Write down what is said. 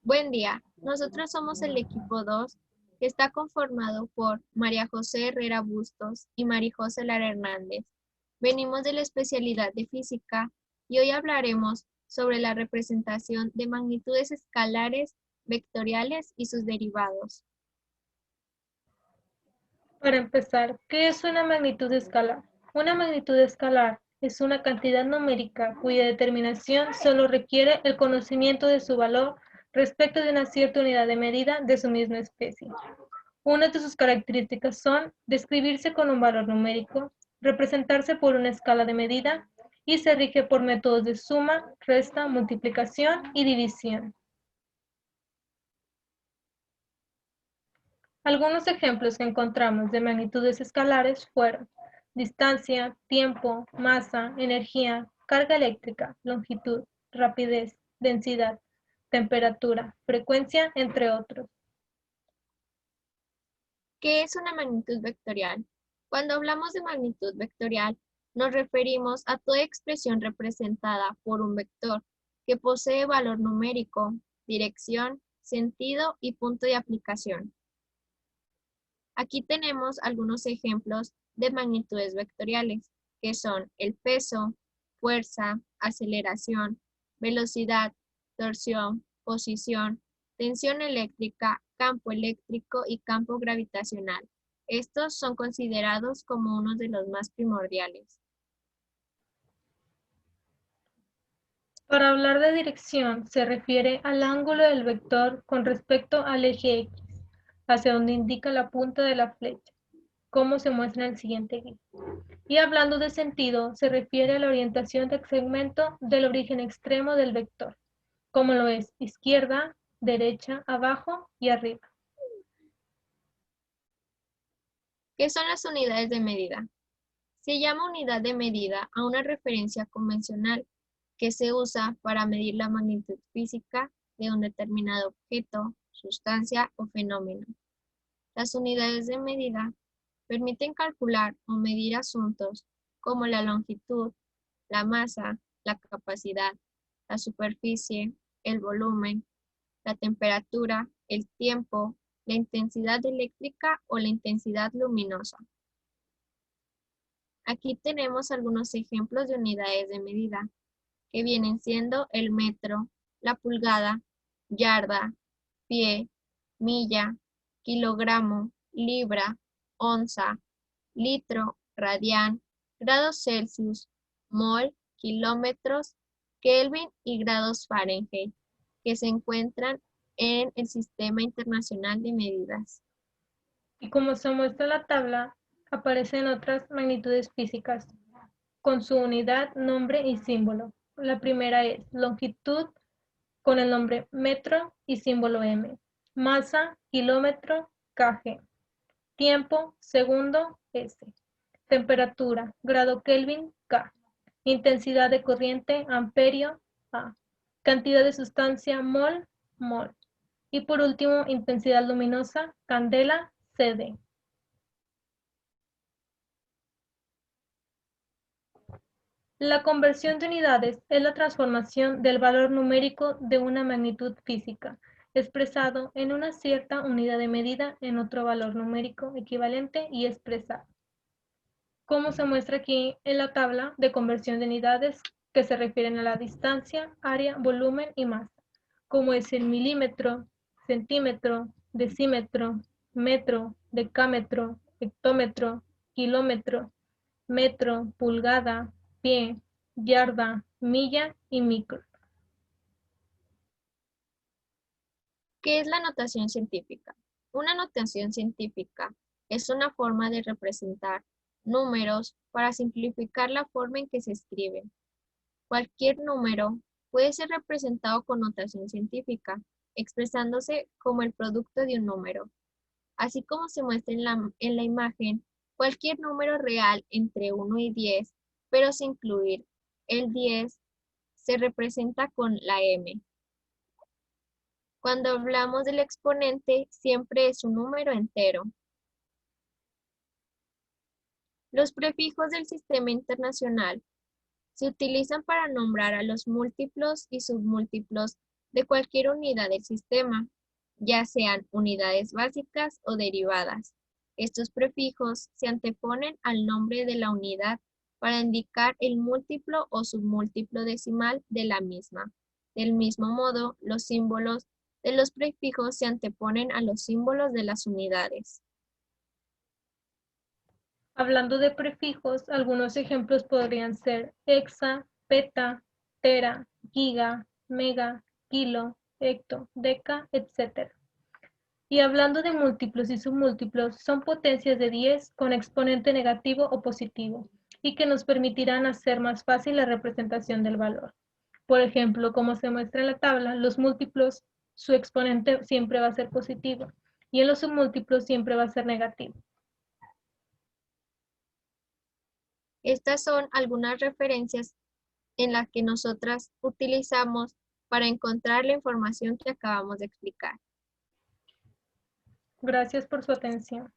Buen día, nosotros somos el equipo 2, que está conformado por María José Herrera Bustos y María José Lara Hernández. Venimos de la especialidad de física y hoy hablaremos sobre la representación de magnitudes escalares, vectoriales y sus derivados. Para empezar, ¿qué es una magnitud escalar? Una magnitud escalar es una cantidad numérica cuya determinación solo requiere el conocimiento de su valor respecto de una cierta unidad de medida de su misma especie. Una de sus características son describirse con un valor numérico, representarse por una escala de medida y se rige por métodos de suma, resta, multiplicación y división. Algunos ejemplos que encontramos de magnitudes escalares fueron distancia, tiempo, masa, energía, carga eléctrica, longitud, rapidez, densidad, temperatura, frecuencia, entre otros. ¿Qué es una magnitud vectorial? Cuando hablamos de magnitud vectorial, nos referimos a toda expresión representada por un vector que posee valor numérico, dirección, sentido y punto de aplicación. Aquí tenemos algunos ejemplos de magnitudes vectoriales, que son el peso, fuerza, aceleración, velocidad, torsión, posición, tensión eléctrica, campo eléctrico y campo gravitacional. Estos son considerados como uno de los más primordiales. Para hablar de dirección, se refiere al ángulo del vector con respecto al eje X, hacia donde indica la punta de la flecha, como se muestra en el siguiente GIF. Y hablando de sentido, se refiere a la orientación del segmento del origen extremo del vector, como lo es izquierda, derecha, abajo y arriba. ¿Qué son las unidades de medida? Se llama unidad de medida a una referencia convencional que se usa para medir la magnitud física de un determinado objeto, sustancia o fenómeno. Las unidades de medida permiten calcular o medir asuntos como la longitud, la masa, la capacidad, la superficie, el volumen, la temperatura, el tiempo, la intensidad eléctrica o la intensidad luminosa. Aquí tenemos algunos ejemplos de unidades de medida, que vienen siendo el metro, la pulgada, yarda, pie, milla, kilogramo, libra, onza, litro, radián, grados Celsius, mol, kilómetros, Kelvin y grados Fahrenheit, que se encuentran en el Sistema Internacional de Medidas. Y como se muestra en la tabla, aparecen otras magnitudes físicas con su unidad, nombre y símbolo. La primera es longitud con el nombre metro y símbolo m. Masa, kilómetro, kg. Tiempo, segundo, s. Temperatura, grado Kelvin, K. Intensidad de corriente, amperio, A. Cantidad de sustancia, mol, mol. Y por último, intensidad luminosa, candela, CD. La conversión de unidades es la transformación del valor numérico de una magnitud física, expresado en una cierta unidad de medida en otro valor numérico equivalente y expresado, como se muestra aquí en la tabla de conversión de unidades que se refieren a la distancia, área, volumen y masa, como es el milímetro, centímetro, decímetro, metro, decámetro, hectómetro, kilómetro, metro, pulgada, pie, yarda, milla y micro. ¿Qué es la notación científica? Una notación científica es una forma de representar números para simplificar la forma en que se escriben. Cualquier número puede ser representado con notación científica, expresándose como el producto de un número. Así como se muestra en la imagen, cualquier número real entre 1 y 10, pero sin incluir el 10, se representa con la m. Cuando hablamos del exponente, siempre es un número entero. Los prefijos del Sistema Internacional se utilizan para nombrar a los múltiplos y submúltiplos de cualquier unidad del sistema, ya sean unidades básicas o derivadas. Estos prefijos se anteponen al nombre de la unidad para indicar el múltiplo o submúltiplo decimal de la misma. Del mismo modo, los símbolos de los prefijos se anteponen a los símbolos de las unidades. Hablando de prefijos, algunos ejemplos podrían ser hexa, peta, tera, giga, mega, kilo, hecto, deca, etc. Y hablando de múltiplos y submúltiplos, son potencias de 10 con exponente negativo o positivo y que nos permitirán hacer más fácil la representación del valor. Por ejemplo, como se muestra en la tabla, los múltiplos, su exponente siempre va a ser positivo y en los submúltiplos siempre va a ser negativo. Estas son algunas referencias en las que nosotras utilizamos para encontrar la información que acabamos de explicar. Gracias por su atención.